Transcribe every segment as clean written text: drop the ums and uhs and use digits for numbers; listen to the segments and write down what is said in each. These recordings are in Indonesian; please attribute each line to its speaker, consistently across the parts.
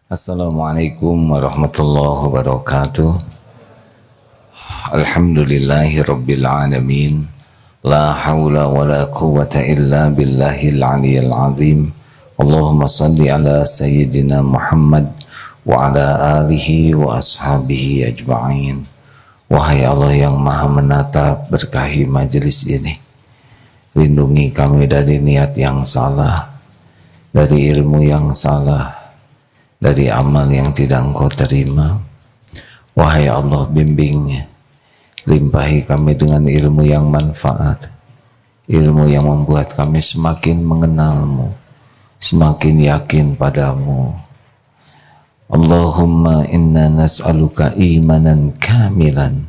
Speaker 1: Assalamualaikum warahmatullahi wabarakatuh. Alhamdulillahi rabbil alamin. La hawla wa la quwwata illa billahil aliyyil azim. Allahumma salli ala sayyidina Muhammad wa ala alihi wa ashabihi ajma'in. Wahai Allah yang maha menatap, berkahi majelis ini. Lindungi kami dari niat yang salah, dari ilmu yang salah, dari amal yang tidak Engkau terima. Wahai Allah, bimbingnya, limpahi kami dengan ilmu yang manfaat, ilmu yang membuat kami semakin mengenal-Mu, semakin yakin padamu. Allahumma inna nas'aluka imanan kamilan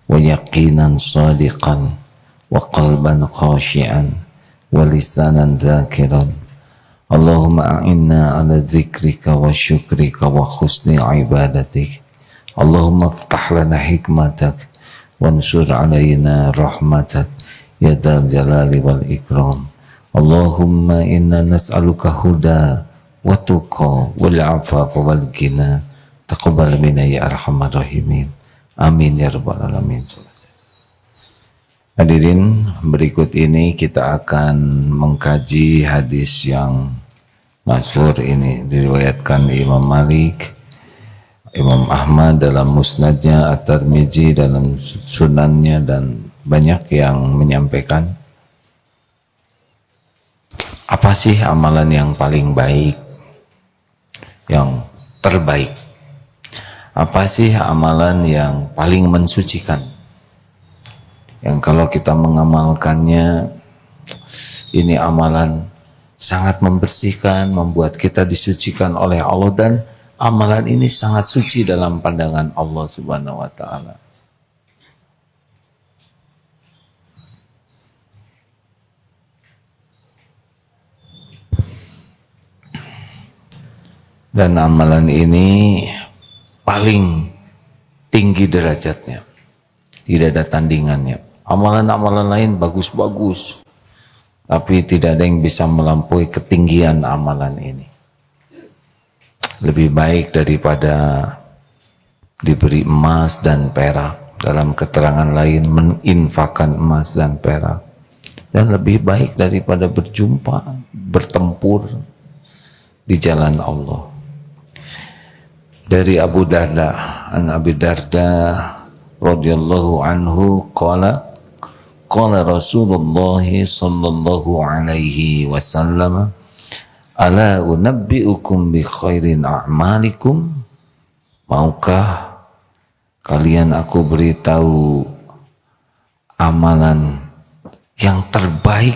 Speaker 1: wa yaqinan sadiqan wa qalban khashi'an wa lisanan zakiran. Allahumma a'inna ala zikrika wa syukrika wa husni ibadatik. Allahumma aftah lana hikmatak wansur alayna rahmatak ya dzal jalali wal ikram. Allahumma inna nas'aluka huda wa tuqa wal afafa wal ghina. Taqabbal minna ya arhamar rahimin. Amin ya rabbal alamin. Hadirin, berikut ini kita akan mengkaji hadis yang masyhur ini, diriwayatkan Imam Malik, Imam Ahmad dalam musnadnya, At-Tirmidzi dalam sunannya, dan banyak yang menyampaikan. Apa sih amalan yang paling baik, yang terbaik? Apa sih amalan yang paling mensucikan, yang kalau kita mengamalkannya, ini amalan sangat membersihkan, membuat kita disucikan oleh Allah, dan amalan ini sangat suci dalam pandangan Allah Subhanahu wa ta'ala. Dan amalan ini paling tinggi derajatnya, tidak ada tandingannya. Amalan-amalan lain bagus-bagus, tapi tidak ada yang bisa melampaui ketinggian amalan ini. Lebih baik daripada diberi emas dan perak. Dalam keterangan lain, menginfakkan emas dan perak. Dan lebih baik daripada berjumpa, bertempur di jalan Allah. Dari Abu Darda, an Abi Darda radhiyallahu anhu qala Rasulullah sallallahu alaihi wasallam, ala unabbiukum bi khairin a'malikum. Maukah kalian aku beritahu amalan yang terbaik?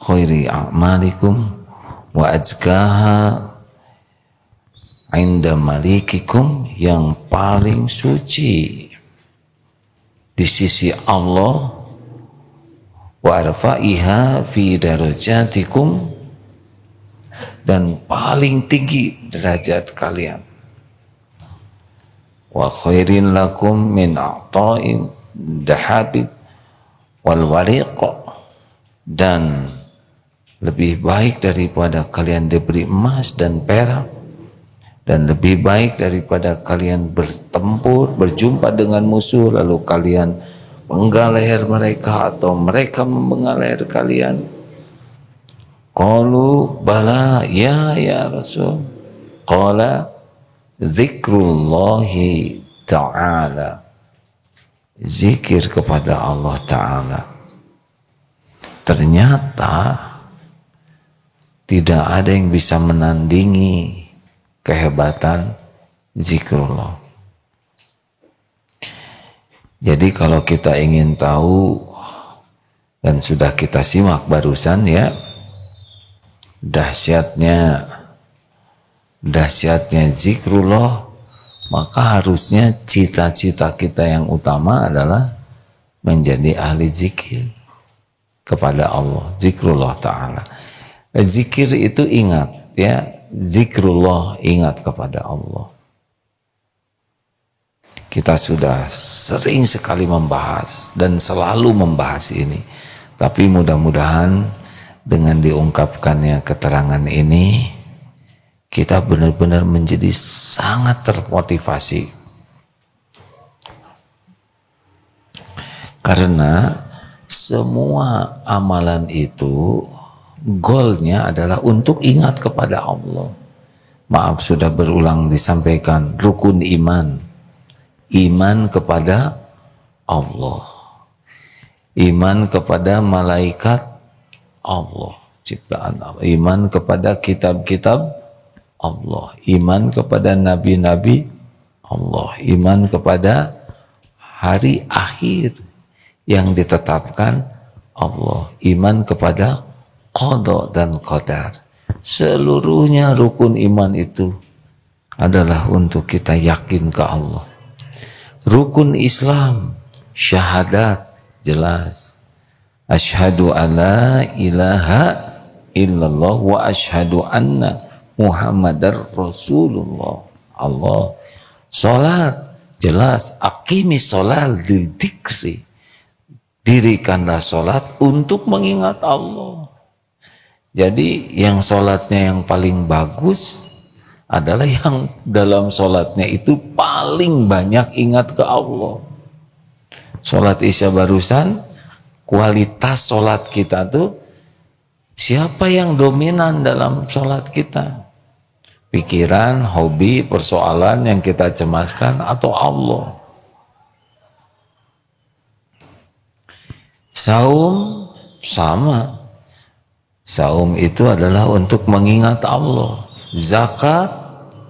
Speaker 1: Khairi a'malikum wa azkaha inda malikikum, yang paling suci di sisi Allah, wa arfa'iha fi darajatikum, dan paling tinggi derajat kalian, wa khairin lakum min a'ta'in dahabib wal wariq, dan lebih baik daripada kalian diberi emas dan perak, dan lebih baik daripada kalian bertempur, berjumpa dengan musuh, lalu kalian penggal leher mereka atau mereka memenggal leher kalian. Qalu bala ya Rasul. Qala zikrullahi ta'ala, zikir kepada Allah Ta'ala. Ternyata tidak ada yang bisa menandingi kehebatan zikrullah. Jadi kalau kita ingin tahu, dan sudah kita simak barusan ya, dahsyatnya zikrullah, maka harusnya cita-cita kita yang utama adalah menjadi ahli zikir kepada Allah, zikrullah ta'ala. Zikir itu ingat ya, zikrullah ingat kepada Allah. Kita sudah sering sekali membahas dan selalu membahas ini. Tapi mudah-mudahan dengan diungkapkannya keterangan ini kita benar-benar menjadi sangat termotivasi. Karena semua amalan itu goalnya adalah untuk ingat kepada Allah. Maaf, sudah berulang disampaikan, rukun iman. Iman kepada Allah. Iman kepada malaikat Allah, ciptaan Allah. Iman kepada kitab-kitab Allah, iman kepada nabi-nabi Allah, iman kepada hari akhir yang ditetapkan Allah, iman kepada qada dan qadar. Seluruhnya rukun iman itu adalah untuk kita yakin ke Allah. Rukun Islam, syahadat, jelas. Asyhadu alla ilaha illallah wa asyhadu anna Muhammadar Rasulullah. Allah. Salat, jelas. Aqimis salat lil dzikri. Dirikanlah salat untuk mengingat Allah. Jadi yang salatnya yang paling bagus adalah yang dalam salatnya itu paling banyak ingat ke Allah. Salat Isya barusan, kualitas salat kita tuh siapa yang dominan dalam salat kita? Pikiran, hobi, persoalan yang kita cemaskan atau Allah? Saum sama. Saum itu adalah untuk mengingat Allah. Zakat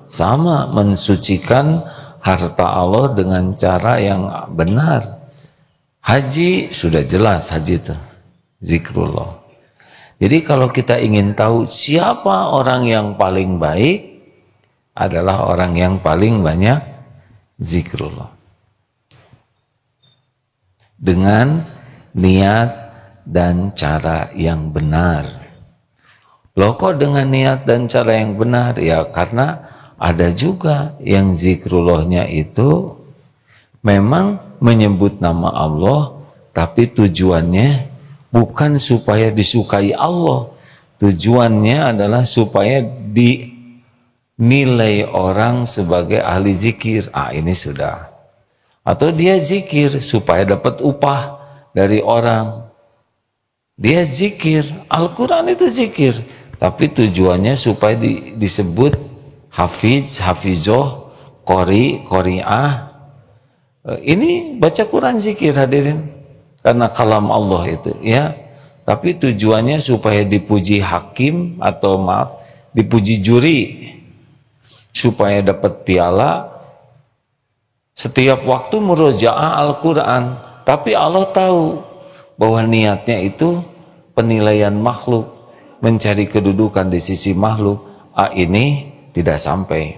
Speaker 1: sama, mensucikan harta Allah dengan cara yang benar. Haji sudah jelas, haji itu zikrullah. Jadi kalau kita ingin tahu siapa orang yang paling baik, adalah orang yang paling banyak zikrullah. Dengan niat dan cara yang benar. Loh kok dengan niat dan cara yang benar? Ya karena ada juga yang zikrullahnya itu memang menyebut nama Allah, tapi tujuannya bukan supaya disukai Allah. Tujuannya adalah supaya dinilai orang sebagai ahli zikir. Ini sudah. Atau dia zikir supaya dapat upah dari orang. Dia zikir. Al-Quran itu zikir. Tapi tujuannya supaya disebut hafiz, hafizoh, qori, qori'ah. Ini baca Quran zikir hadirin. Karena kalam Allah itu. Ya. Tapi tujuannya supaya dipuji hakim atau maaf, dipuji juri. Supaya dapat piala. Setiap waktu murojaah Al-Quran. Tapi Allah tahu bahwa niatnya itu penilaian makhluk. Mencari kedudukan di sisi makhluk. Ini tidak sampai.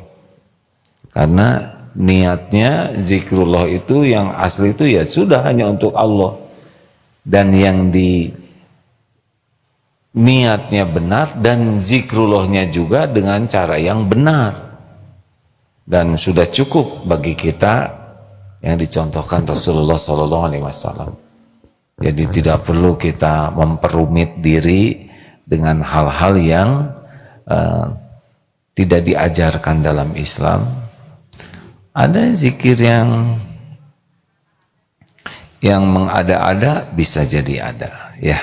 Speaker 1: Karena niatnya zikrullah itu yang asli itu ya sudah hanya untuk Allah. Dan yang di niatnya benar dan zikrullahnya juga dengan cara yang benar. Dan sudah cukup bagi kita yang dicontohkan Rasulullah SAW. Jadi tidak perlu kita memperumit diri dengan hal-hal yang tidak diajarkan dalam Islam. Ada zikir yang mengada-ada bisa jadi ada, ya.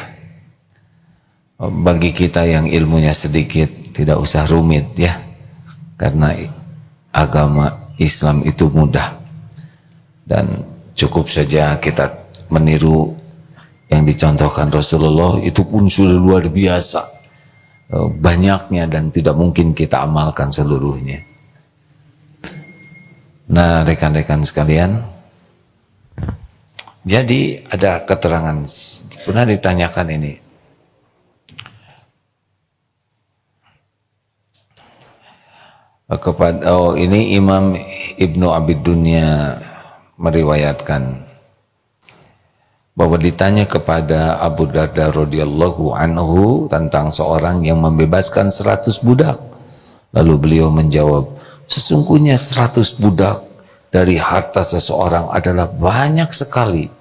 Speaker 1: Bagi kita yang ilmunya sedikit tidak usah rumit, ya. Karena agama Islam itu mudah. Dan cukup saja kita meniru yang dicontohkan Rasulullah, itu pun sudah luar biasa banyaknya dan tidak mungkin kita amalkan seluruhnya. Nah, rekan-rekan sekalian, jadi ada keterangan, pernah ditanyakan ini, kepada ini Imam Ibnu Abid Dunya meriwayatkan bahwa ditanya kepada Abu Darda radhiyallahu anhu tentang seorang yang membebaskan 100 budak. Lalu beliau menjawab, sesungguhnya 100 budak dari harta seseorang adalah banyak sekali.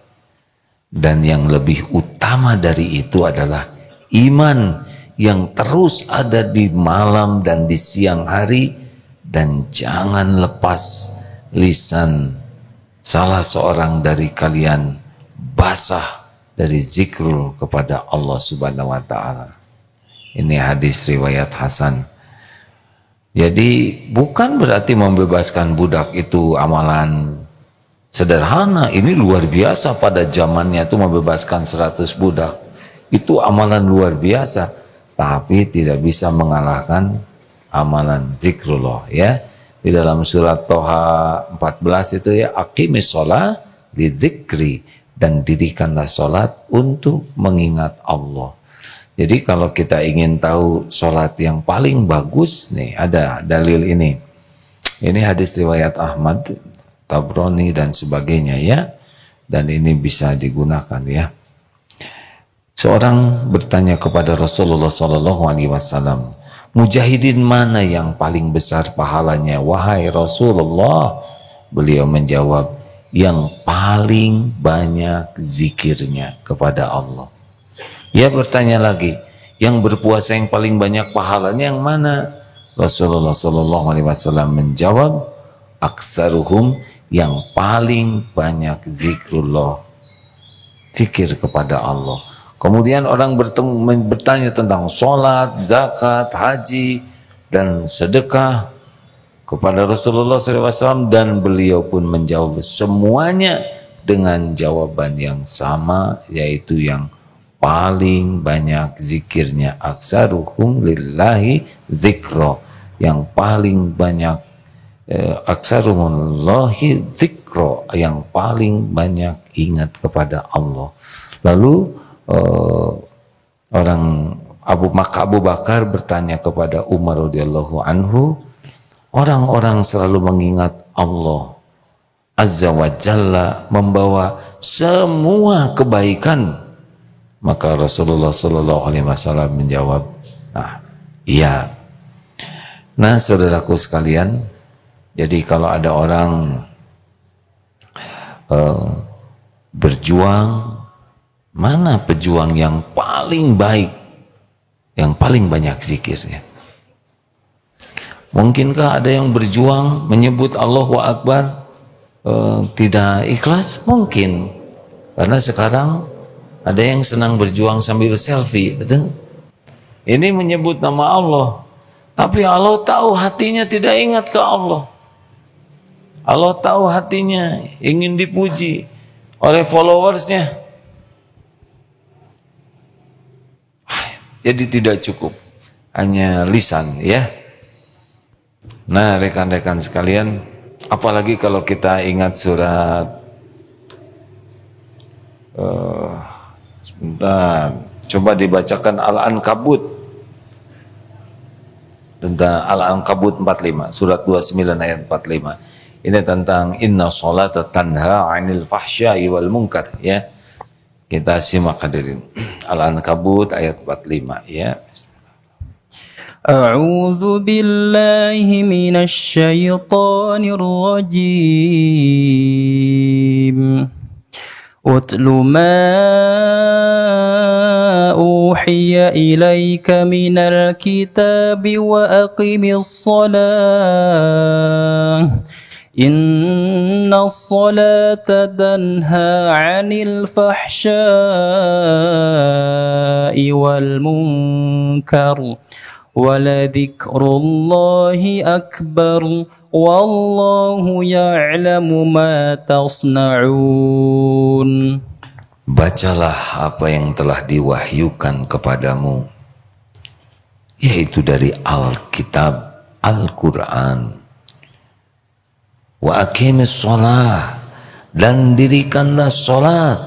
Speaker 1: Dan yang lebih utama dari itu adalah iman yang terus ada di malam dan di siang hari, dan jangan lepas lisan salah seorang dari kalian basah dari zikrul kepada Allah Subhanahu wa taala. Ini hadis riwayat Hasan. Jadi bukan berarti membebaskan budak itu amalan sederhana. Ini luar biasa pada zamannya itu membebaskan 100 budak. Itu amalan luar biasa, tapi tidak bisa mengalahkan amalan zikrullah ya. Di dalam surat Toha 14 itu ya, aqimis sholat li dzikri, dan dirikanlah sholat untuk mengingat Allah. Jadi kalau kita ingin tahu sholat yang paling bagus nih, ada dalil ini. Ini hadis riwayat Ahmad, Tabrani dan sebagainya ya. Dan ini bisa digunakan ya. Seorang bertanya kepada Rasulullah SAW, mujahidin mana yang paling besar pahalanya, wahai Rasulullah? Beliau menjawab, yang paling banyak zikirnya kepada Allah. Ia bertanya lagi, yang berpuasa yang paling banyak pahalanya yang mana? Rasulullah SAW menjawab, aksaruhum, yang paling banyak zikrullah, zikir kepada Allah. Kemudian orang bertanya tentang sholat, zakat, haji, dan sedekah kepada Rasulullah SAW, dan beliau pun menjawab semuanya dengan jawaban yang sama, yaitu yang paling banyak zikirnya, aksaruhum lillahi zikro, yang paling banyak aksaruhullahi zikro, yang paling banyak ingat kepada Allah. Lalu Abu Bakar bertanya kepada Umar radhiyallahu anhu, orang-orang selalu mengingat Allah Azza wa Jalla membawa semua kebaikan. Maka Rasulullah SAW menjawab, iya. Nah, saudaraku sekalian, jadi kalau ada orang berjuang, mana pejuang yang paling baik, yang paling banyak zikirnya? Mungkinkah ada yang berjuang menyebut Allahu Akbar tidak ikhlas? Mungkin, karena sekarang ada yang senang berjuang sambil selfie, betul? Ini menyebut nama Allah, tapi Allah tahu hatinya tidak ingat ke Allah. Allah tahu hatinya ingin dipuji oleh followersnya. Jadi tidak cukup hanya lisan ya. Nah, rekan-rekan sekalian, apalagi kalau kita ingat surat sebentar, coba dibacakan Al-Ankabut, tentang Al-Ankabut 45, surat 29 ayat 45. Ini tentang inna sholata tanha 'anil fahsya'i wal munkar ya. Kita simak hadirin. Al-Ankabut ayat 45 ya.
Speaker 2: A'udzu billahi minasy syaithanir rajim. Utlu ma uhiya ilaika minal kitabi wa aqimis shalah. Inna salata tanha 'anil fahsya'i wal munkar waladhikrullahi akbar wallahu ya'lamu ma tasna'un.
Speaker 1: Bacalah apa yang telah diwahyukan kepadamu, yaitu dari Alkitab, Al-Quran. Wa aqimis shalah, dan dirikanlah salat.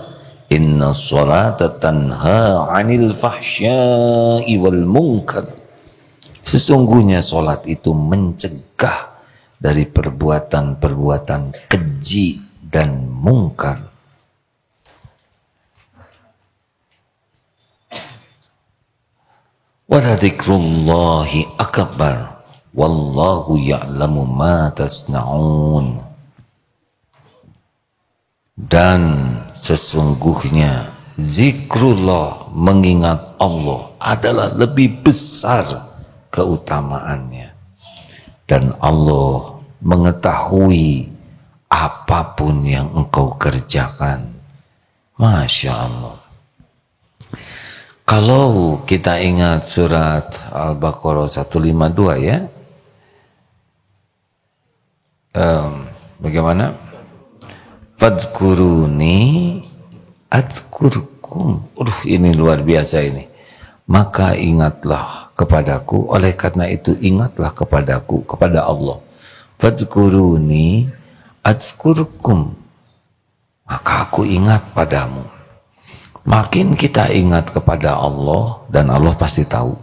Speaker 1: Inna sholata tanha 'anil fahsya'i wal munkar. Sesungguhnya salat itu mencegah dari perbuatan-perbuatan keji dan mungkar. Wa dzikrullahi akbar wallahu ya'lamu ma tasna'un. Dan sesungguhnya zikrullah mengingat Allah adalah lebih besar keutamaannya. Dan Allah mengetahui apapun yang engkau kerjakan. Masya Allah. Kalau kita ingat surat Al-Baqarah 152 ya, bagaimana? Fadhkuruni adzkurkum. Ini luar biasa ini. Maka ingatlah kepadaku, oleh karena itu ingatlah kepadaku, kepada Allah. Fadhkuruni adzkurkum. Maka aku ingat padamu. Makin kita ingat kepada Allah, dan Allah pasti tahu.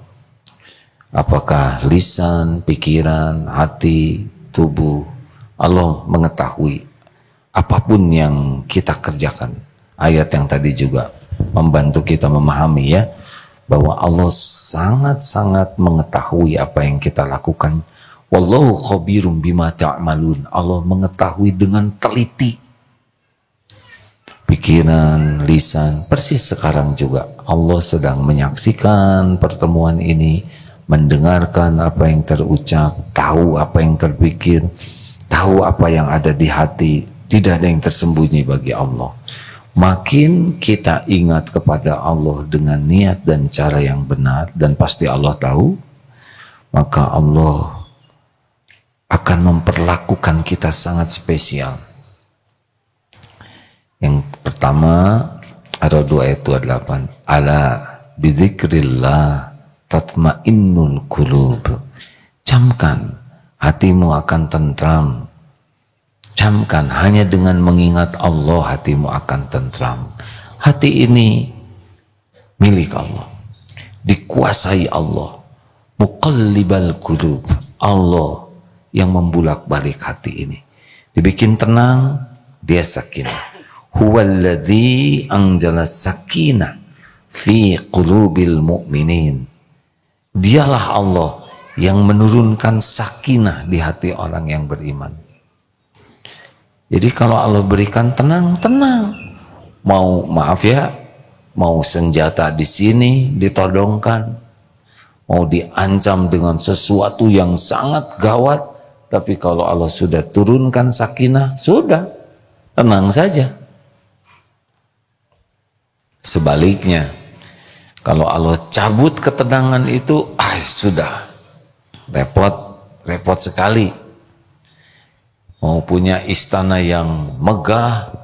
Speaker 1: Apakah lisan, pikiran, hati, tubuh, Allah mengetahui apapun yang kita kerjakan. Ayat yang tadi juga membantu kita memahami ya, bahwa Allah sangat-sangat mengetahui apa yang kita lakukan. Wallahu khabirum bima ta'malun. Allah mengetahui dengan teliti pikiran, lisan. Persis sekarang juga Allah sedang menyaksikan pertemuan ini, mendengarkan apa yang terucap, tahu apa yang terpikir, tahu apa yang ada di hati. Tidak ada yang tersembunyi bagi Allah. Makin kita ingat kepada Allah dengan niat dan cara yang benar, dan pasti Allah tahu, maka Allah akan memperlakukan kita sangat spesial. Yang pertama ada 2 ayat 28. Ala bidzikrillah tatmainnul qulub. Camkan, hatimu akan tentram. Camkan, hanya dengan mengingat Allah hatimu akan tentram. Hati ini milik Allah, dikuasai Allah. Muqallibal qulub. Allah yang membulak-balik hati ini. Dibikin tenang, dia sakinah. Huwallazi anzala sakinah fi qulubil mu'minin. Dialah Allah yang menurunkan sakinah di hati orang yang beriman. Jadi kalau Allah berikan tenang, tenang. Mau maaf ya, mau senjata di sini ditodongkan, mau diancam dengan sesuatu yang sangat gawat, tapi kalau Allah sudah turunkan sakinah, sudah tenang saja. Sebaliknya, kalau Allah cabut ketenangan itu, sudah repot sekali. Mau punya istana yang megah,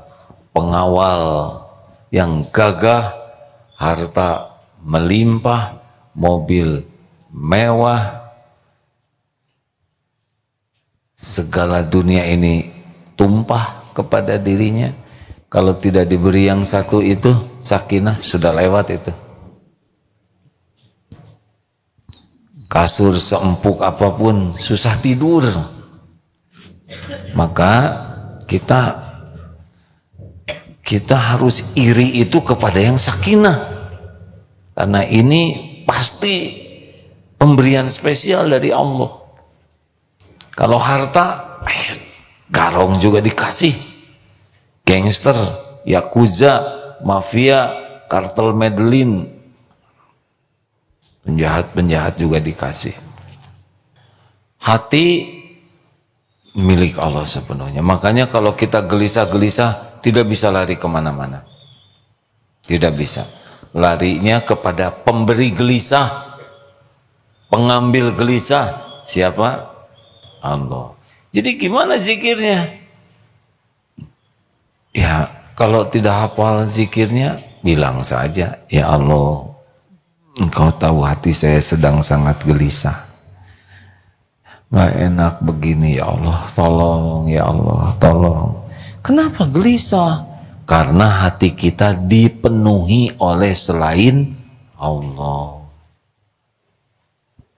Speaker 1: pengawal yang gagah, harta melimpah, mobil mewah, segala dunia ini tumpah kepada dirinya. Kalau tidak diberi yang satu itu, sakinah, sudah lewat itu. Kasur seempuk apapun, susah tidur. Maka kita harus iri itu kepada yang sakinah. Karena ini pasti pemberian spesial dari Allah. Kalau harta, garong juga dikasih. Gangster, yakuza, mafia, kartel Medellin, penjahat-penjahat juga dikasih. Hati milik Allah sepenuhnya. Makanya kalau kita gelisah-gelisah, tidak bisa lari kemana-mana. Tidak bisa. Larinya kepada pemberi gelisah, pengambil gelisah. Siapa? Allah. Jadi gimana zikirnya? Ya, kalau tidak hafal zikirnya, bilang saja, ya Allah, Engkau tahu hati saya sedang sangat gelisah. Gak enak begini, ya Allah, tolong, ya Allah, tolong. Kenapa gelisah? Karena hati kita dipenuhi oleh selain Allah.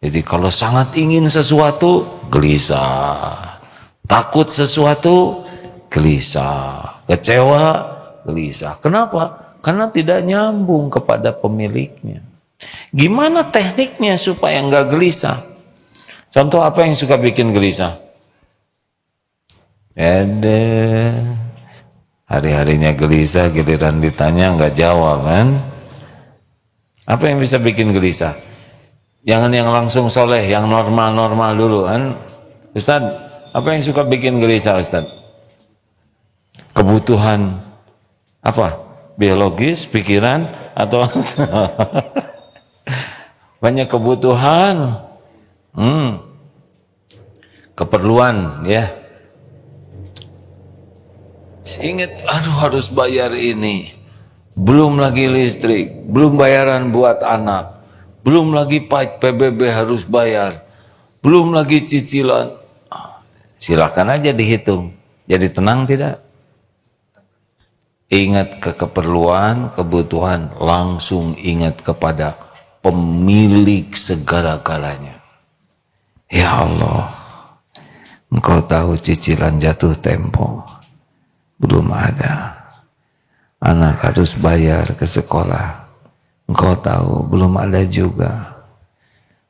Speaker 1: Jadi kalau sangat ingin sesuatu, gelisah. Takut sesuatu, gelisah. Kecewa, gelisah. Kenapa? Karena tidak nyambung kepada pemiliknya. Gimana tekniknya supaya nggak gelisah? Contoh apa yang suka bikin gelisah? Hari-harinya gelisah, giliran ditanya nggak jawab kan? Apa yang bisa bikin gelisah? Jangan yang langsung soleh, yang normal-normal dulu kan. Ustaz, apa yang suka bikin gelisah Ustaz? Kebutuhan apa? Biologis, pikiran, atau banyak kebutuhan, keperluan ya. Ingat, aduh harus bayar ini, belum lagi listrik, belum bayaran buat anak, belum lagi PBB harus bayar, belum lagi cicilan. Silakan aja dihitung. Jadi tenang tidak? Ingat ke keperluan, kebutuhan, langsung ingat kepada pemilik segala-galanya. Ya Allah, Engkau tahu cicilan jatuh tempo belum ada, anak harus bayar ke sekolah, Engkau tahu belum ada juga.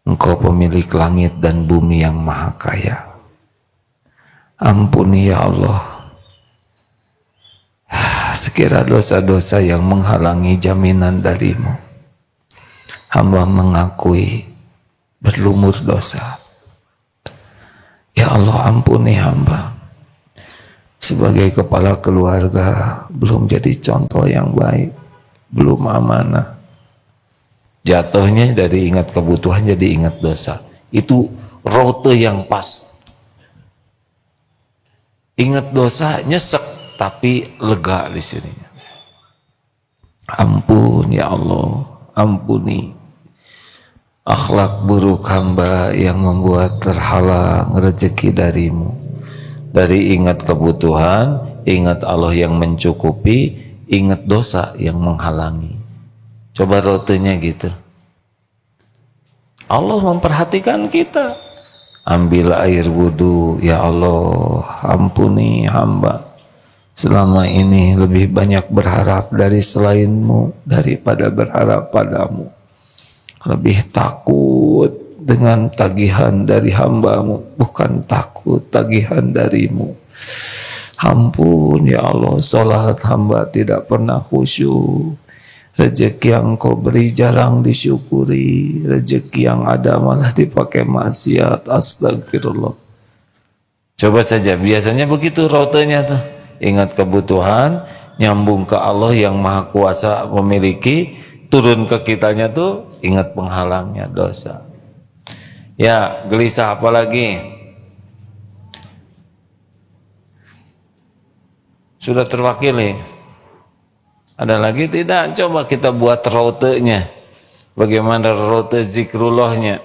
Speaker 1: Engkau pemilik langit dan bumi yang maha kaya. Ampuni ya Allah sekira dosa-dosa yang menghalangi jaminan darimu. Hamba mengakui berlumur dosa. Ya Allah, ampuni hamba. Sebagai kepala keluarga belum jadi contoh yang baik, belum amanah. Jatuhnya dari ingat kebutuhan jadi ingat dosa. Itu rute yang pas. Ingat dosa nyesek tapi lega di sini. Ampun ya Allah, ampuni akhlak buruk hamba yang membuat terhalang rezeki darimu. Dari ingat kebutuhan, ingat Allah yang mencukupi, ingat dosa yang menghalangi. Coba rutenya gitu. Allah memperhatikan kita. Ambil air wudu, ya Allah, ampuni hamba. Selama ini lebih banyak berharap dari selainmu daripada berharap padamu. Lebih takut dengan tagihan dari hambamu, bukan takut tagihan darimu. Ampun ya Allah, salat hamba tidak pernah khusyuk. Rezeki yang kau beri jarang disyukuri. Rezeki yang ada malah dipakai maksiat. Astagfirullah. Coba saja, biasanya begitu rutenya tuh. Ingat kebutuhan, nyambung ke Allah yang maha kuasa memiliki, turun ke kitanya tuh, ingat penghalangnya dosa. Ya, gelisah apa lagi? Sudah terwakili? Ada lagi tidak? Coba kita buat rutenya. Bagaimana rute zikrullahnya?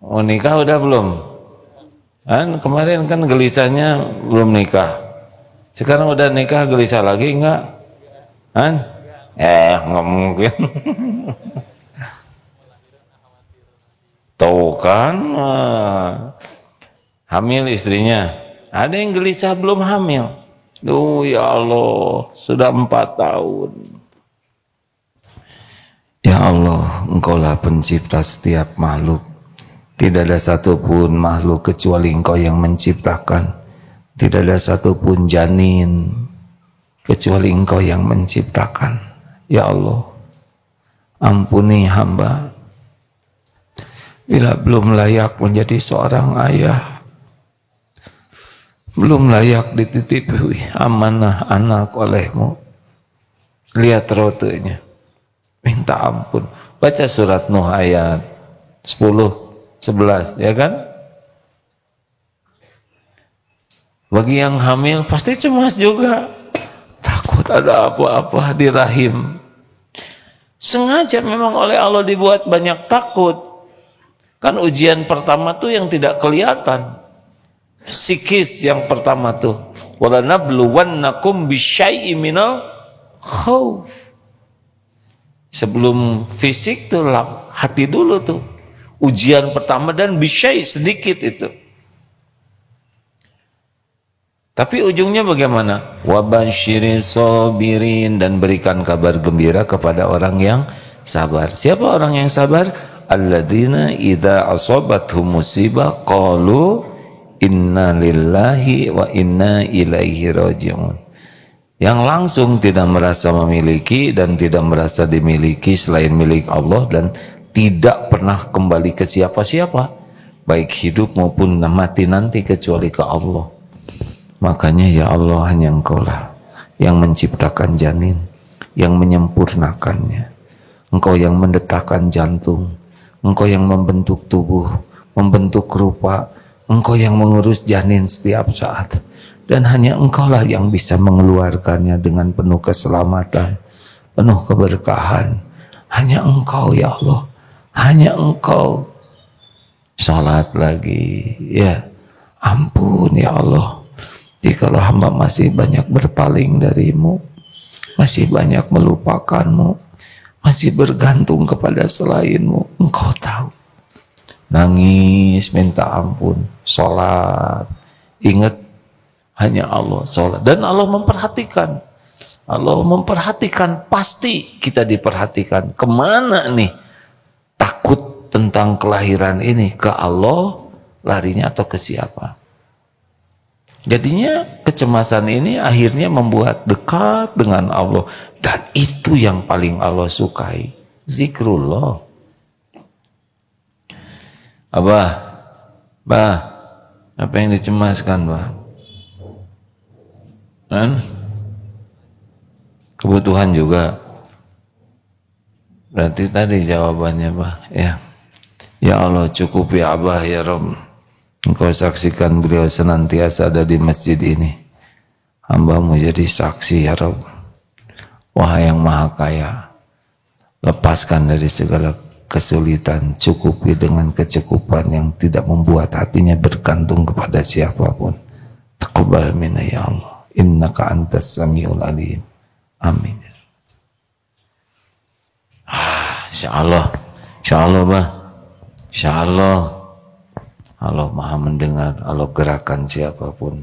Speaker 1: Oh, nikah udah belum? Kan kemarin kan gelisahnya belum nikah. Sekarang udah nikah gelisah lagi enggak? Kan? Nggak mungkin. Tahu kan? Hamil istrinya. Ada yang gelisah belum hamil. Duh ya Allah, sudah 4 tahun. Ya Allah, Engkaulah pencipta setiap makhluk. Tidak ada satupun makhluk kecuali Engkau yang menciptakan. Tidak ada satupun janin kecuali Engkau yang menciptakan. Ya Allah, ampuni hamba. Bila belum layak menjadi seorang ayah, belum layak dititipi amanah anak olehmu. Lihat rutenya, minta ampun. Baca surat Nuh ayat 10-11, ya kan? Bagi yang hamil pasti cemas juga, takut ada apa-apa di rahim. Sengaja memang oleh Allah dibuat banyak takut. Kan ujian pertama tuh yang tidak kelihatan, psikis yang pertama tuh. Wala nabluwannakum bisyai'im minal khauf. Sebelum fisik tuh hati dulu tuh. Ujian pertama dan bisyai' sedikit itu. Tapi ujungnya bagaimana? Wabasyiris sabirin, dan berikan kabar gembira kepada orang yang sabar. Siapa orang yang sabar? Alladzina idza asabathum musibah qalu inna lillahi wa inna ilaihi raji'un. yang langsung tidak merasa memiliki dan tidak merasa dimiliki selain milik Allah, dan tidak pernah kembali ke siapa-siapa, baik hidup maupun mati nanti, kecuali ke Allah. Makanya ya Allah, hanya Engkau lah yang menciptakan janin, yang menyempurnakannya. Engkau yang mendetakkan jantung, Engkau yang membentuk tubuh, membentuk rupa, Engkau yang mengurus janin setiap saat. Dan hanya Engkau lah yang bisa mengeluarkannya dengan penuh keselamatan, penuh keberkahan. Hanya Engkau ya Allah, hanya Engkau. Salat lagi, ya ampun ya Allah, jikalau hamba masih banyak berpaling darimu, masih banyak melupakanmu, masih bergantung kepada selainmu, Engkau tahu. Nangis minta ampun, sholat, ingat hanya Allah, sholat. Dan Allah memperhatikan. Allah memperhatikan, pasti kita diperhatikan. Kemana nih takut tentang kelahiran ini? Ke Allah larinya atau ke siapa? Jadinya kecemasan ini akhirnya membuat dekat dengan Allah. Dan itu yang paling Allah sukai, zikrullah. Abah, apa yang dicemaskan, Bah? Kan? Kebutuhan juga. Berarti tadi jawabannya, Bah, ya. Ya Allah, cukupi Abah ya Rabb. Engkau saksikan beliau senantiasa ada di masjid ini. Hamba-Mu jadi saksi ya Rabb. Wahai yang Maha Kaya, lepaskan dari segala kesulitan, cukupi dengan kecukupan yang tidak membuat hatinya bergantung kepada siapapun. Taqabbal minna ya Allah, innaka antas samiul alim. Amin. Insyaallah, insyaallah Bah, insyaallah Allah Maha mendengar, Allah gerakan siapapun.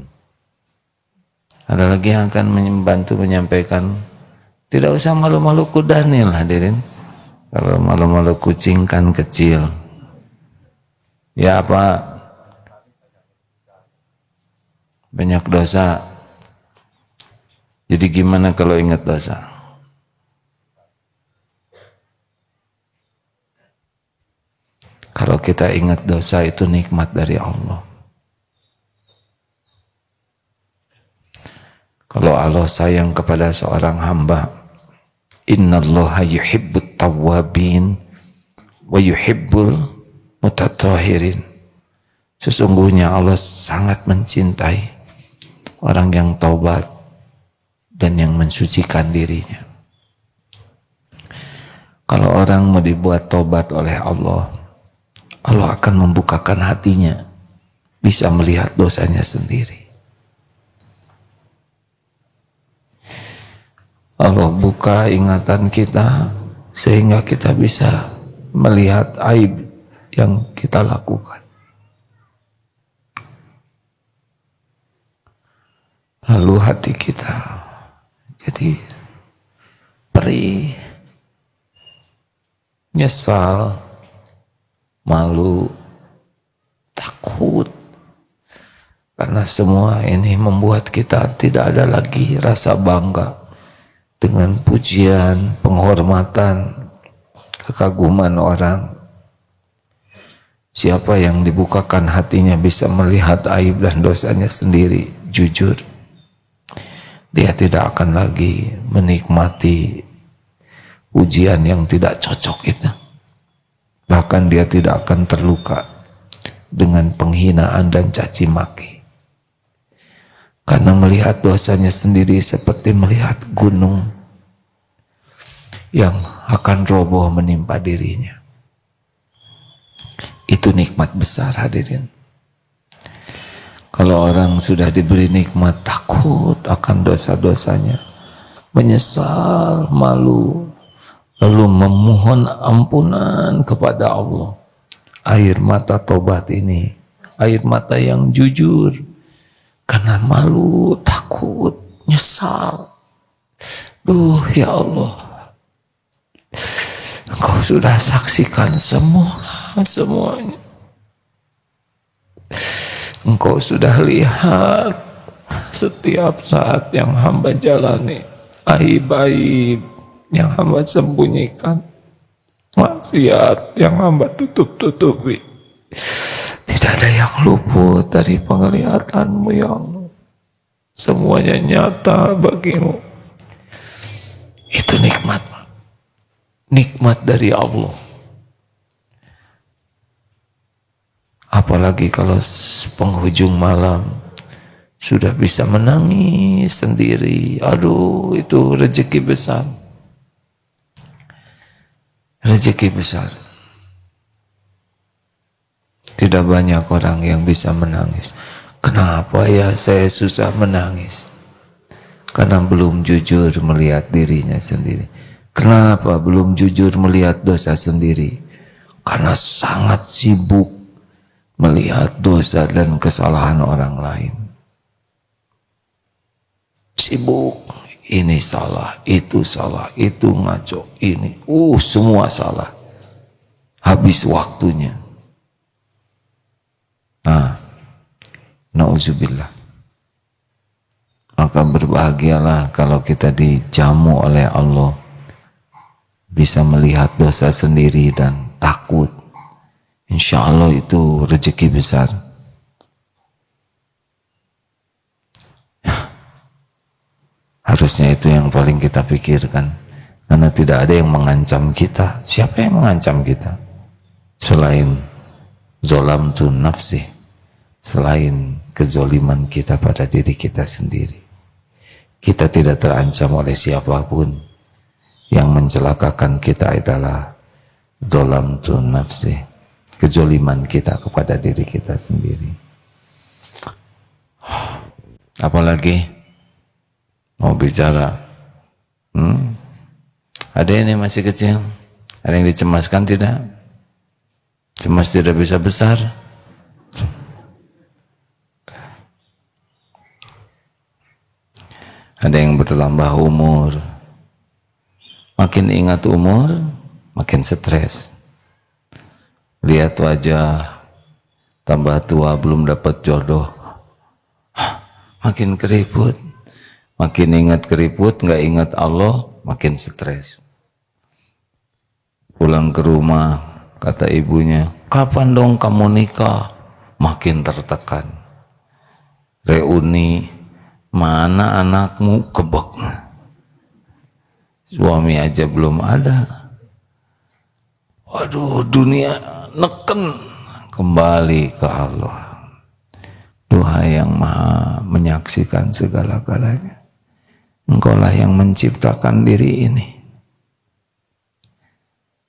Speaker 1: Ada lagi yang akan membantu menyampaikan? Tidak usah malu-malu kudanil hadirin. Kalau malu-malu kucing kan kecil. Ya apa? Banyak dosa. Jadi gimana kalau ingat dosa? Kalau kita ingat dosa itu nikmat dari Allah. Kalau Allah sayang kepada seorang hamba, innallaha yuhibbut tawwabin wa yuhibbul mutatahhirin. Sesungguhnya Allah sangat mencintai orang yang taubat dan yang mensucikan dirinya. Kalau orang mau dibuat taubat oleh Allah, Allah akan membukakan hatinya, bisa melihat dosanya sendiri. Allah buka ingatan kita sehingga kita bisa melihat aib yang kita lakukan. Lalu hati kita jadi perih, nyesal, malu, takut. Karena semua ini membuat kita tidak ada lagi rasa bangga dengan pujian, penghormatan, kekaguman orang. Siapa yang dibukakan hatinya bisa melihat aib dan dosanya sendiri, jujur, dia tidak akan lagi menikmati ujian yang tidak cocok itu. Bahkan dia tidak akan terluka dengan penghinaan dan caci maki. Karena melihat dosanya sendiri seperti melihat gunung yang akan roboh menimpa dirinya. Itu nikmat besar hadirin. Kalau orang sudah diberi nikmat, takut akan dosa-dosanya, menyesal, malu, lalu memohon ampunan kepada Allah. Air mata tobat ini, air mata yang jujur, karena malu, takut, nyesal. Duh ya Allah, Engkau sudah saksikan semuanya. Engkau sudah lihat
Speaker 3: setiap saat yang hamba jalani, aib-aib yang hamba sembunyikan, maksiat yang hamba tutup-tutupi, tidak ada yang luput dari penglihatan-Mu ya Allah. Semuanya nyata bagimu. Itu nikmat, nikmat dari Allah. Apalagi kalau penghujung malam sudah bisa menangis sendiri. Aduh, itu rezeki besar. Rezeki besar. Tidak banyak orang yang bisa menangis. Kenapa ya saya susah menangis? Karena belum jujur melihat dirinya sendiri. Kenapa belum jujur melihat dosa sendiri? Karena sangat sibuk melihat dosa dan kesalahan orang lain. Sibuk, ini salah, itu ngaco, ini, semua salah. Habis waktunya. Na'udzubillah. Maka berbahagialah kalau kita dijamu oleh Allah, bisa melihat dosa sendiri dan takut. Insya Allah itu rezeki besar. Harusnya itu yang paling kita pikirkan. Karena tidak ada yang mengancam kita. Siapa yang mengancam kita? Selain zolamtu nafsi, selain kezoliman kita pada diri kita sendiri. Kita tidak terancam oleh siapapun. Yang mencelakakan kita adalah zolamtu nafsi, kezoliman kita kepada diri kita sendiri. Apalagi mau bicara, ada yang masih kecil, ada yang dicemaskan tidak? Cemas tidak bisa besar. Ada yang bertambah umur, makin ingat umur, makin stres. Lihat wajah, tambah tua belum dapat jodoh, makin keriput. Makin ingat keriput, nggak ingat Allah, makin stres. Pulang ke rumah, kata ibunya, kapan dong kamu nikah? Makin tertekan. Reuni, mana anakmu? Kebek. Suami aja belum ada. Waduh, dunia neken. Kembali ke Allah. Tuhan yang maha menyaksikan segala-galanya. Engkaulah yang menciptakan diri ini.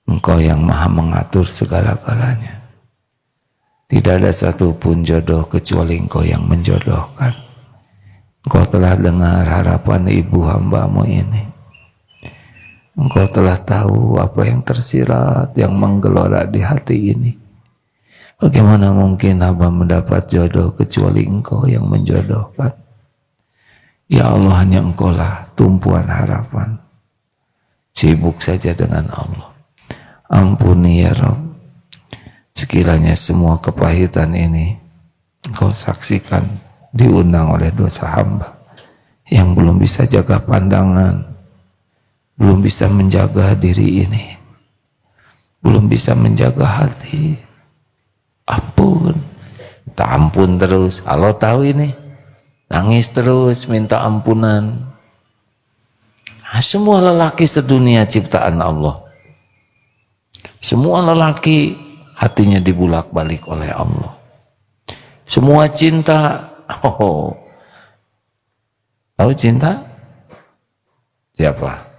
Speaker 3: Engkau yang maha mengatur segala-galanya. Tidak ada satupun jodoh kecuali Engkau yang menjodohkan. Engkau telah dengar harapan ibu hambamu ini. Engkau telah tahu apa yang tersirat, yang menggelora di hati ini. Bagaimana mungkin hamba mendapat jodoh kecuali Engkau yang menjodohkan? Ya Allah, hanya Engkaulah tumpuan harapan. Sibuk saja dengan Allah. Ampuni ya Rabb. Sekiranya semua kepahitan ini Engkau saksikan diundang oleh dosa hamba yang belum bisa jaga pandangan, belum bisa menjaga diri ini, belum bisa menjaga hati. Ampun, tak ampun terus. Allah tahu ini, nangis terus minta ampunan. Semua lelaki sedunia ciptaan Allah, semua lelaki hatinya dibulak-balik oleh Allah. Semua cinta, tahu cinta? Siapa?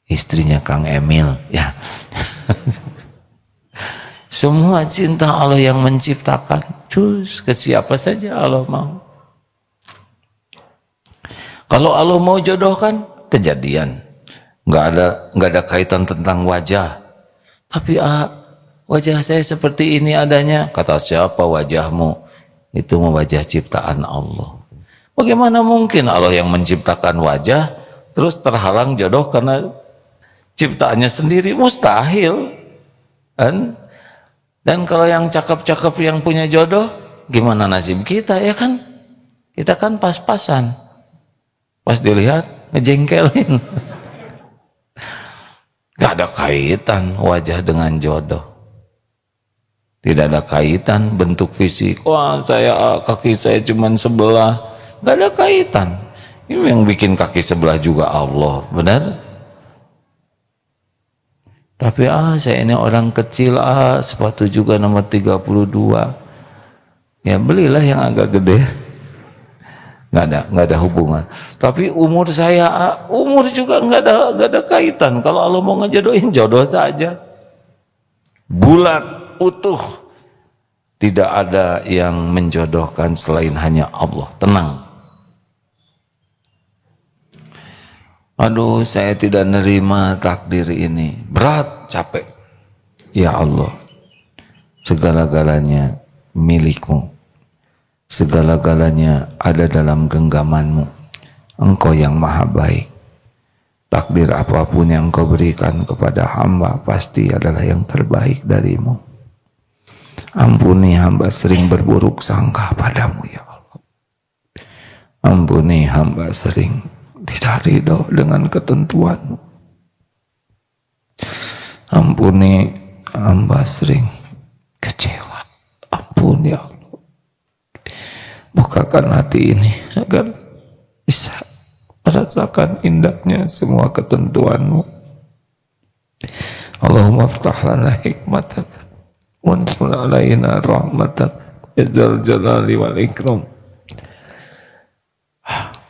Speaker 3: Istrinya Kang Emil, ya. Semua cinta Allah yang menciptakan, terus ke siapa saja Allah mau. Kalau Allah mau jodohkan, kejadian. Nggak ada kaitan tentang wajah. Tapi wajah saya seperti ini adanya. Kata siapa wajahmu? Itu wajah ciptaan Allah. Bagaimana mungkin Allah yang menciptakan wajah terus terhalang jodoh karena ciptaannya sendiri? Mustahil. Dan kalau yang cakep-cakep yang punya jodoh, gimana nasib kita, ya kan? Kita kan pas-pasan. Pas dilihat, ngejengkelin. Gak ada kaitan wajah dengan jodoh. Tidak ada kaitan bentuk fisik. Wah, kaki saya cuma sebelah. Gak ada kaitan. Ini yang bikin kaki sebelah juga Allah, benar? Tapi saya ini orang kecil, sepatu juga nomor 32. Ya belilah yang agak gede. Nggak ada hubungan. Tapi umur saya, umur juga nggak ada kaitan. Kalau Allah mau ngejodohin, jodoh saja. Bulat, utuh. Tidak ada yang menjodohkan selain hanya Allah. Tenang. Aduh, saya tidak nerima takdir ini. Berat, capek. Ya Allah, segala-galanya milikmu. Segala-galanya ada dalam genggamanmu. Engkau yang maha baik. Takdir apapun yang engkau berikan kepada hamba pasti adalah yang terbaik darimu. Ampuni hamba sering berburuk sangka padamu ya Allah. Ampuni hamba sering tidak ridho dengan ketentuanmu. Ampuni hamba sering kecewa. Ampun ya Allah. Bukakan hati ini agar bisa merasakan indahnya semua ketentuanmu. Allahumma aftah lana hikmatak wansur alaina rahmatak ya dzal jalali wal ikram.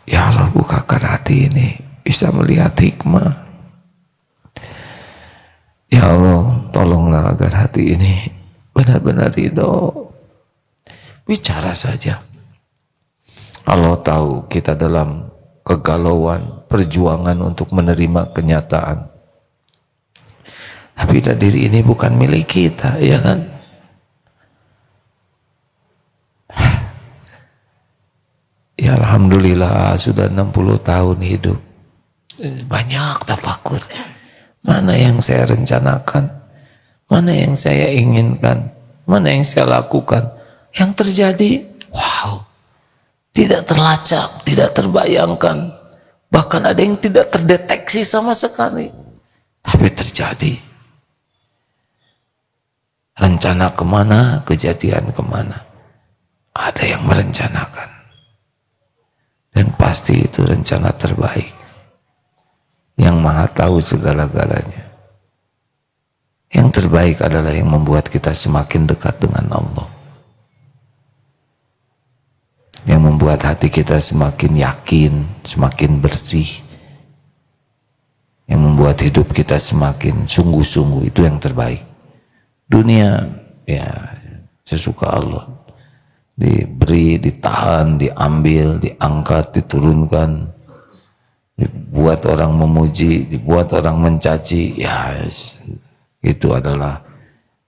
Speaker 3: Ya Allah, bukakan hati ini bisa melihat hikmah. Ya Allah, tolonglah agar hati ini benar-benar ridho. Bicara saja. Allah tahu kita dalam kegalauan, perjuangan untuk menerima kenyataan. Tapi diri ini bukan milik kita, ya kan? Ya alhamdulillah sudah 60 tahun hidup. Banyak tafakur. Mana yang saya rencanakan? Mana yang saya inginkan? Mana yang saya lakukan? Yang terjadi, wow. Tidak terlacak, tidak terbayangkan. Bahkan ada yang tidak terdeteksi sama sekali. Tapi terjadi. Rencana kemana, kejadian kemana. Ada yang merencanakan. Dan pasti itu rencana terbaik. Yang maha tahu segala-galanya. Yang terbaik adalah yang membuat kita semakin dekat dengan Allah. Yang membuat hati kita semakin yakin, semakin bersih. Yang membuat hidup kita semakin sungguh-sungguh, itu yang terbaik. Dunia, ya sesuka Allah. Diberi, ditahan, diambil, diangkat, diturunkan. Dibuat orang memuji, dibuat orang mencaci, ya itu adalah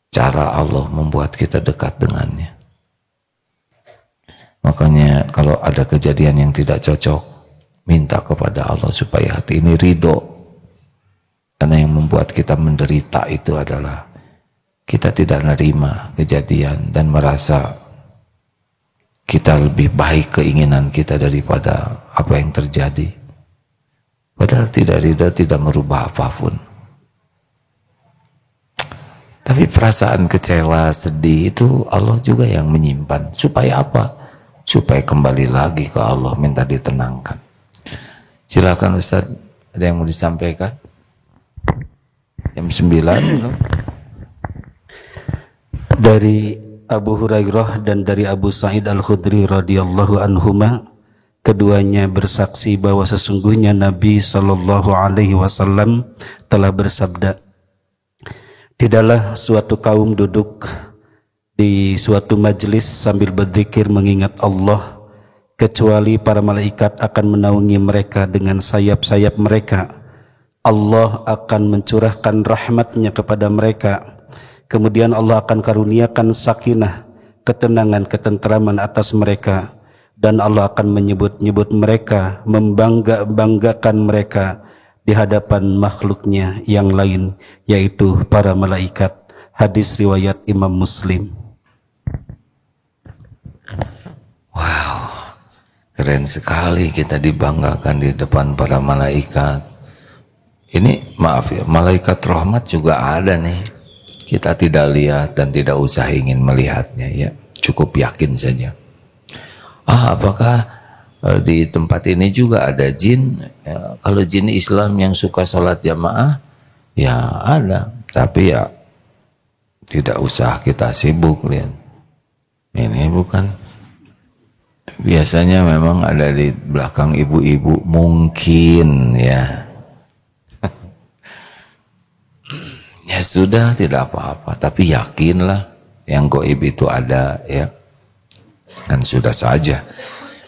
Speaker 3: cara Allah membuat kita dekat dengannya. Makanya kalau ada kejadian yang tidak cocok, minta kepada Allah supaya hati ini ridho. Karena yang membuat kita menderita itu adalah kita tidak menerima kejadian dan merasa kita lebih baik keinginan kita daripada apa yang terjadi. Padahal tidak ridho tidak merubah apapun. Tapi perasaan kecewa, sedih itu Allah juga yang menyimpan. Supaya apa? Supaya kembali lagi ke Allah, minta ditenangkan. Silakan Ustaz, ada yang mau disampaikan? Jam 9.
Speaker 4: Dari Abu Hurairah dan dari Abu Sa'id Al-Khudri radhiyallahu anhuma, keduanya bersaksi bahwa sesungguhnya Nabi sallallahu alaihi wasallam telah bersabda, tidaklah suatu kaum duduk di suatu majelis sambil berzikir mengingat Allah kecuali para malaikat akan menaungi mereka dengan sayap-sayap mereka. Allah akan mencurahkan rahmatnya kepada mereka. Kemudian Allah akan karuniakan sakinah, ketenangan, ketenteraman atas mereka. Dan Allah akan menyebut-nyebut mereka, membangga-banggakan mereka di hadapan makhluknya yang lain, yaitu para malaikat. Hadis riwayat Imam Muslim.
Speaker 3: Wow, Keren sekali kita dibanggakan di depan para malaikat. Ini maaf ya, malaikat rahmat juga ada nih. Kita tidak lihat dan tidak usah ingin melihatnya ya. Cukup yakin saja. Apakah di tempat ini juga ada jin? Ya, kalau jin Islam yang suka sholat jamaah, ya ada. Tapi ya tidak usah kita sibuk lihat. Ini bukan. Biasanya memang ada di belakang ibu-ibu mungkin ya. Ya sudah, tidak apa-apa, tapi yakinlah yang gaib itu ada ya. Dan sudah saja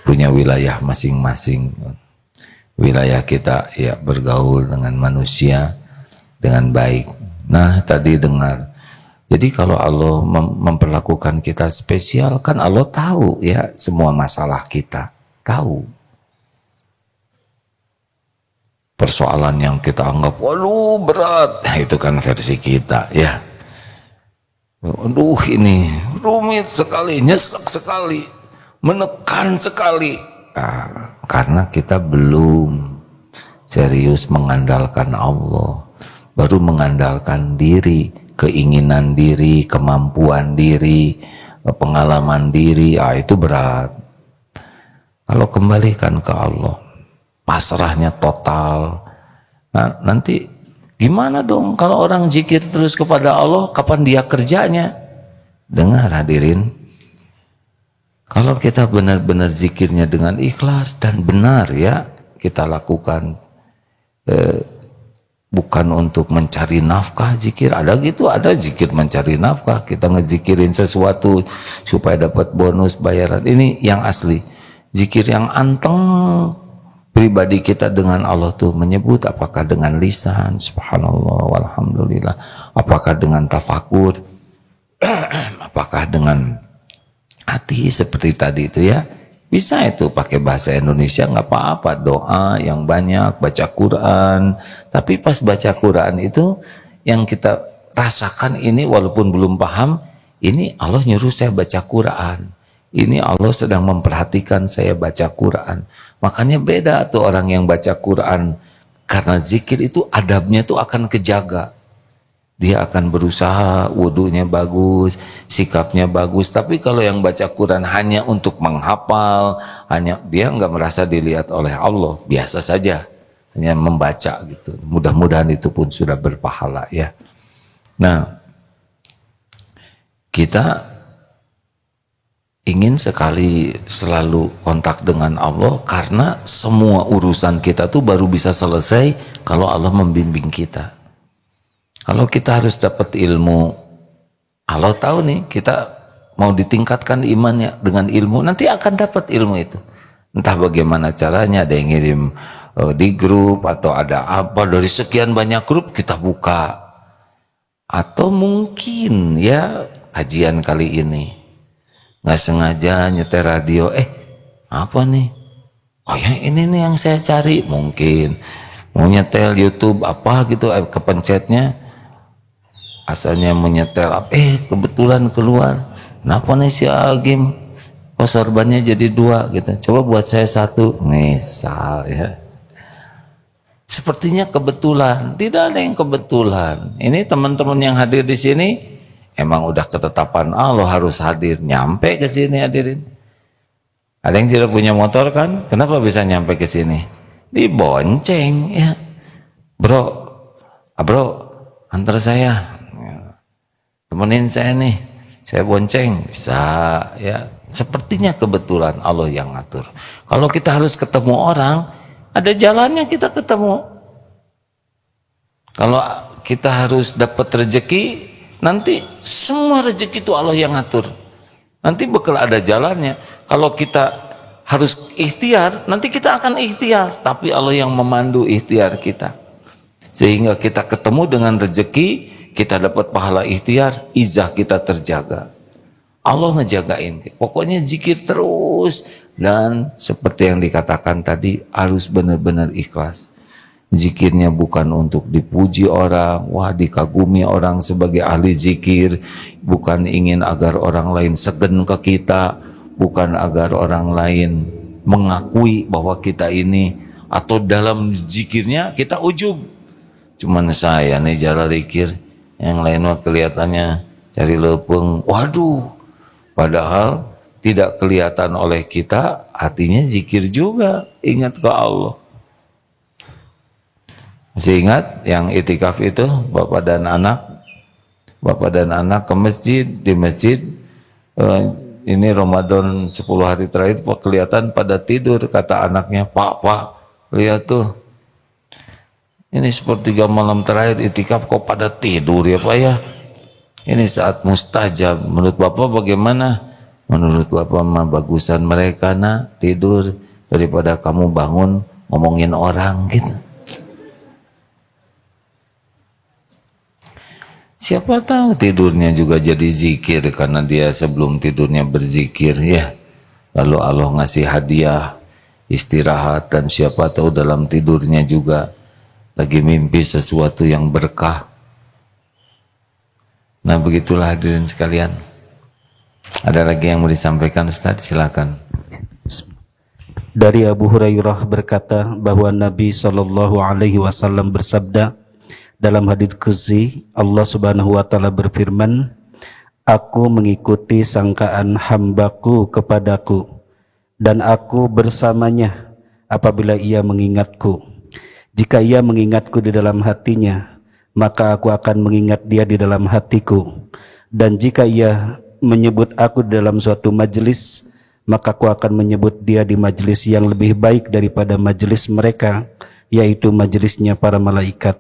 Speaker 3: punya wilayah masing-masing. Wilayah kita ya bergaul dengan manusia dengan baik. Nah, tadi dengar. Jadi kalau Allah memperlakukan kita spesial, kan Allah tahu ya semua masalah kita, tahu. Persoalan yang kita anggap, waduh berat, nah, itu kan versi kita ya. Aduh ini rumit sekali, nyesek sekali, menekan sekali. Nah, karena kita belum serius mengandalkan Allah, baru mengandalkan diri, keinginan diri, kemampuan diri, pengalaman diri, itu berat. Kalau kembalikan ke Allah, pasrahnya total. Nah, nanti gimana dong kalau orang zikir terus kepada Allah, kapan dia kerjanya? Dengar hadirin, kalau kita benar-benar zikirnya dengan ikhlas dan benar ya, kita lakukan bukan untuk mencari nafkah zikir. Ada gitu, ada zikir mencari nafkah, kita ngezikirin sesuatu supaya dapat bonus bayaran. Ini yang asli, zikir yang anteng pribadi kita dengan Allah tuh menyebut, apakah dengan lisan subhanallah walhamdulillah, apakah dengan tafakur, apakah dengan hati seperti tadi itu ya. Bisa itu pakai bahasa Indonesia nggak apa-apa, doa yang banyak, baca Quran. Tapi pas baca Quran itu yang kita rasakan ini walaupun belum paham, ini Allah nyuruh saya baca Quran. Ini Allah sedang memperhatikan saya baca Quran. Makanya beda tuh orang yang baca Quran. Karena zikir itu adabnya tuh akan kejaga. Dia akan berusaha, wudunya bagus, sikapnya bagus. Tapi kalau yang baca Quran hanya untuk menghafal, hanya dia nggak merasa dilihat oleh Allah, biasa saja, hanya membaca gitu. Mudah-mudahan itu pun sudah berpahala ya. Nah, kita ingin sekali selalu kontak dengan Allah karena semua urusan kita tuh baru bisa selesai kalau Allah membimbing kita. Kalau kita harus dapat ilmu, Allah tahu nih kita mau ditingkatkan imannya dengan ilmu, nanti akan dapat ilmu itu. Entah bagaimana caranya, ada yang ngirim di grup atau ada apa, dari sekian banyak grup kita buka. Atau mungkin ya kajian kali ini nggak sengaja nyetel radio, apa nih? Oh ya ini nih yang saya cari, mungkin mau nyetel YouTube apa gitu, kepencetnya. Asalnya menyetel, kebetulan keluar. Kenapa nih si Agim kok sorbannya jadi 2 gitu? Coba buat saya 1, misal ya. Sepertinya kebetulan, tidak ada yang kebetulan. Ini teman-teman yang hadir di sini emang udah ketetapan Allah harus hadir, nyampe ke sini hadirin. Ada yang tidak punya motor kan? Kenapa bisa nyampe ke sini? Dibonceng ya. Bro, antar saya. Temenin saya nih, saya bonceng, bisa ya. Sepertinya kebetulan Allah yang ngatur. Kalau kita harus ketemu orang, ada jalannya kita ketemu. Kalau kita harus dapat rezeki, nanti semua rezeki itu Allah yang ngatur. Nanti bakal ada jalannya. Kalau kita harus ikhtiar, nanti kita akan ikhtiar, tapi Allah yang memandu ikhtiar kita. Sehingga kita ketemu dengan rezeki, kita dapat pahala ikhtiar, izah kita terjaga. Allah ngejagain. Pokoknya zikir terus. Dan seperti yang dikatakan tadi, harus benar-benar ikhlas. Zikirnya bukan untuk dipuji orang, wah dikagumi orang sebagai ahli zikir. Bukan ingin agar orang lain segen ke kita. Bukan agar orang lain mengakui bahwa kita ini, atau dalam zikirnya kita ujub. Cuman saya nih cara zikir, yang lain mah kelihatannya cari lepeng. Waduh, padahal tidak kelihatan oleh kita, hatinya zikir juga, ingat ke Allah. Masih ingat yang itikaf itu, bapak dan anak ke masjid, di masjid ini Ramadan 10 hari terakhir kelihatan pada tidur. Kata anaknya, Pak, lihat tuh, ini sepertiga malam terakhir itikaf kok pada tidur ya Pak ya. Ini saat mustajab. Menurut Bapak bagaimana? Menurut Bapak mah bagusan mereka tidur daripada kamu bangun ngomongin orang gitu. Siapa tahu tidurnya juga jadi zikir karena dia sebelum tidurnya berzikir ya. Lalu Allah ngasih hadiah istirahat, dan siapa tahu dalam tidurnya juga lagi mimpi sesuatu yang berkah. Nah begitulah hadirin sekalian. Ada lagi yang mau disampaikan Ustaz? Silakan.
Speaker 4: Dari Abu Hurairah berkata bahwa Nabi SAW bersabda dalam hadits qudsi, Allah Subhanahu wa taala berfirman, aku mengikuti sangkaan hambaku kepadaku, dan aku bersamanya apabila ia mengingatku. Jika ia mengingatku di dalam hatinya, maka aku akan mengingat dia di dalam hatiku. Dan jika ia menyebut aku di dalam suatu majelis, maka aku akan menyebut dia di majelis yang lebih baik daripada majelis mereka, yaitu majelisnya para malaikat.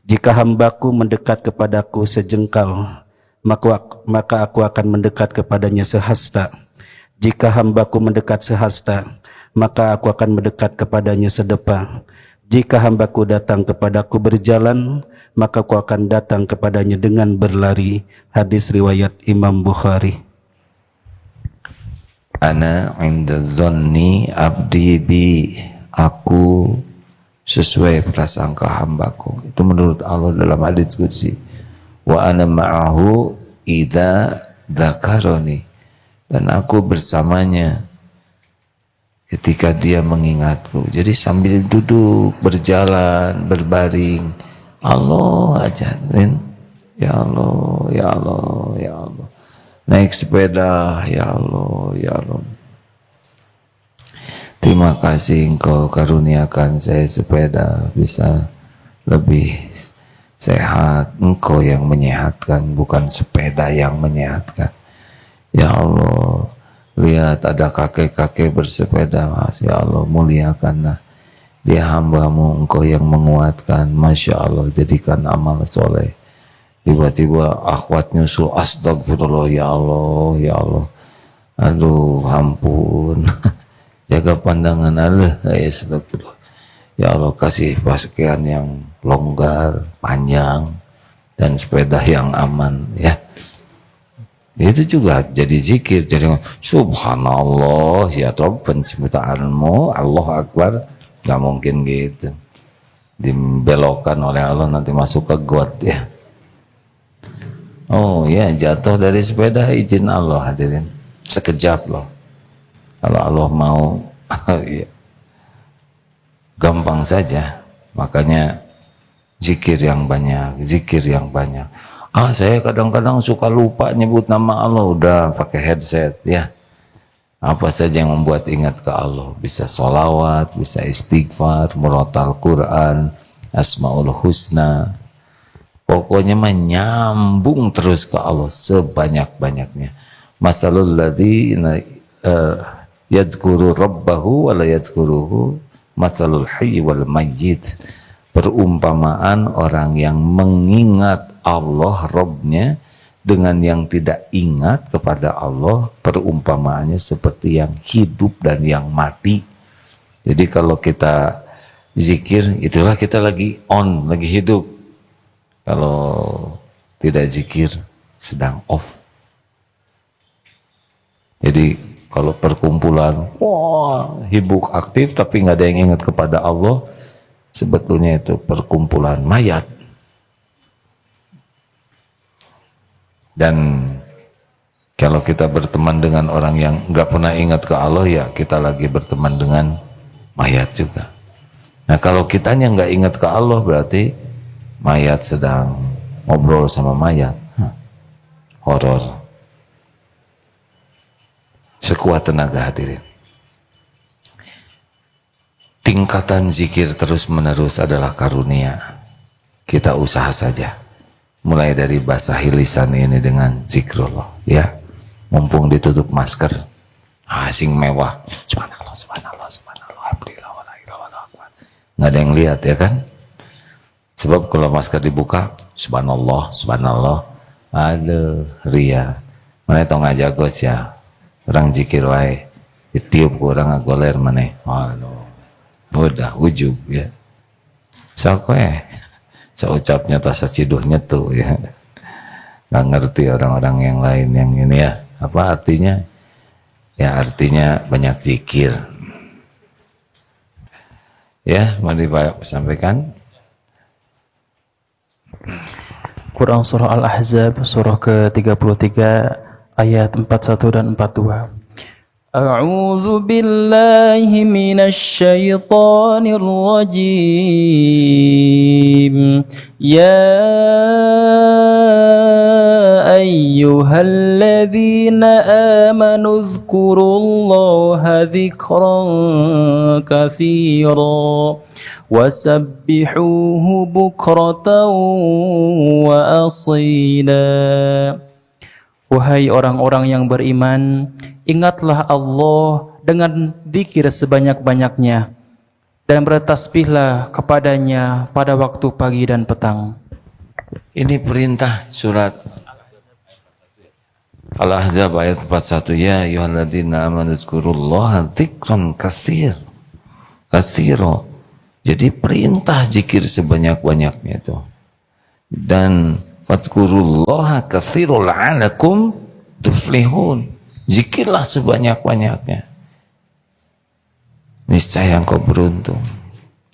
Speaker 4: Jika hambaku mendekat kepadaku sejengkal, maka aku akan mendekat kepadanya sehasta. Jika hambaku mendekat sehasta, maka aku akan mendekat kepadanya sedepa. Jika hambaku datang kepadaku berjalan, maka aku akan datang kepadanya dengan berlari. Hadis riwayat Imam Bukhari.
Speaker 3: Ana inda dhanni abdi bi, aku sesuai prasangka hambaku. Itu menurut Allah dalam hadits qudsi. Wa ana ma'ahu idza dzakarani, dan aku bersamanya ketika dia mengingatku. Jadi sambil duduk, berjalan, berbaring, Allah ajarin, ya Allah, ya Allah, ya Allah. Naik sepeda, ya Allah, ya Allah. Terima kasih Engkau karuniakan saya sepeda bisa lebih sehat. Engkau yang menyehatkan, bukan sepeda yang menyehatkan. Ya Allah, lihat ada kakek-kakek bersepeda, ya Allah, muliakanlah dia hambamu, Engkau yang menguatkan. Masya Allah, jadikan amal soleh. Tiba-tiba akhwat nyusul, astagfirullah, ya Allah, ya Allah. Aduh, ampun. Jaga pandangan Allah, ya astagfirullah. Ya Allah, kasih pakaian yang longgar, panjang, dan sepeda yang aman, ya. Itu juga jadi zikir, jadi subhanallah ya Rabb, penciptaanmu, Allah Akbar. Gak mungkin gitu dibelokkan oleh Allah, nanti masuk ke got ya. Oh ya, jatuh dari sepeda izin Allah hadirin, sekejap loh. Kalau Allah mau ya, gampang saja. Makanya zikir yang banyak, zikir yang banyak. Saya kadang-kadang suka lupa nyebut nama Allah, udah pakai headset ya. Apa saja yang membuat ingat ke Allah, bisa sholawat, bisa istighfar, murotal Quran, Asmaul Husna. Pokoknya menyambung terus ke Allah sebanyak-banyaknya. Masalul ladzina yadzkuru rabbahu wa la yadzkuruhu masalul hayy wal mayyit. Perumpamaan orang yang mengingat Allah Rabbnya dengan yang tidak ingat kepada Allah, perumpamaannya seperti yang hidup dan yang mati. Jadi kalau kita zikir, itulah kita lagi on, lagi hidup. Kalau tidak zikir, sedang off. Jadi kalau perkumpulan, wah, hibuk aktif tapi nggak ada yang ingat kepada Allah, sebetulnya itu perkumpulan mayat. Dan Kalau kita berteman dengan orang yang nggak pernah ingat ke Allah, ya kita lagi berteman dengan mayat juga. Nah kalau kitanya nggak ingat ke Allah, berarti mayat sedang ngobrol sama mayat. Horor. Sekuat tenaga hadirin. Tingkatan zikir terus menerus adalah karunia. Kita usaha saja. Mulai dari basahi lisan ini dengan zikrullah, ya. Mumpung ditutup masker, asing mewah, subhanallah, subhanallah, subhanallah, alhamdulillah, wala ilaha wala akbar. Nggak ada yang lihat, ya kan? Sebab kalau masker dibuka, subhanallah, subhanallah, ada ria. Mana tau ngajago ya, orang zikir wae, ditiup ke orang agoler mana, aduh, udah ujub ya. Sokoe, seucapnya tas ciduhnya tuh ya. Nggak ngerti orang-orang yang lain yang ini ya. Apa artinya? Ya artinya banyak zikir. Ya, mari Pak sampaikan.
Speaker 2: Quran surah Al-Ahzab surah ke-33 ayat 41 dan 42. A'udzu billahi minasy syaithanir rajim. Ya ayyuhalladzina amanu dzkurullaha dzikran katsira wasabbihuhu bukratan wa asila. Wahai orang-orang yang beriman, ingatlah Allah dengan zikir sebanyak-banyaknya dan bertasbihlah kepadanya pada waktu pagi dan petang.
Speaker 3: Ini perintah surat Al-Ahzab ayat 41. Ya ayyuhalladzina amanu dzkurullaha dzikran katsira. Jadi perintah zikir sebanyak-banyaknya itu. Dan fadhkurullaha katsiran la'allakum tuflihun. Zikirlah sebanyak-banyaknya. Niscaya engkau beruntung.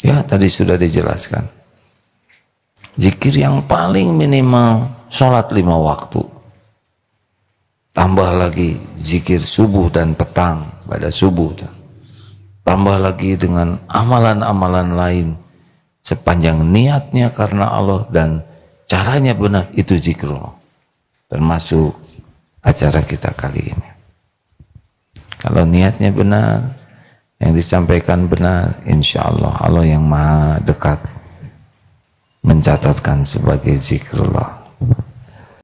Speaker 3: Ya, tadi sudah dijelaskan. Zikir yang paling minimal sholat 5 waktu. Tambah lagi zikir subuh dan petang pada subuh. Tambah lagi dengan amalan-amalan lain. Sepanjang niatnya karena Allah dan caranya benar, itu zikrullah. Termasuk acara kita kali ini. Kalau niatnya benar, yang disampaikan benar, insya Allah Allah yang maha dekat mencatatkan sebagai zikrullah.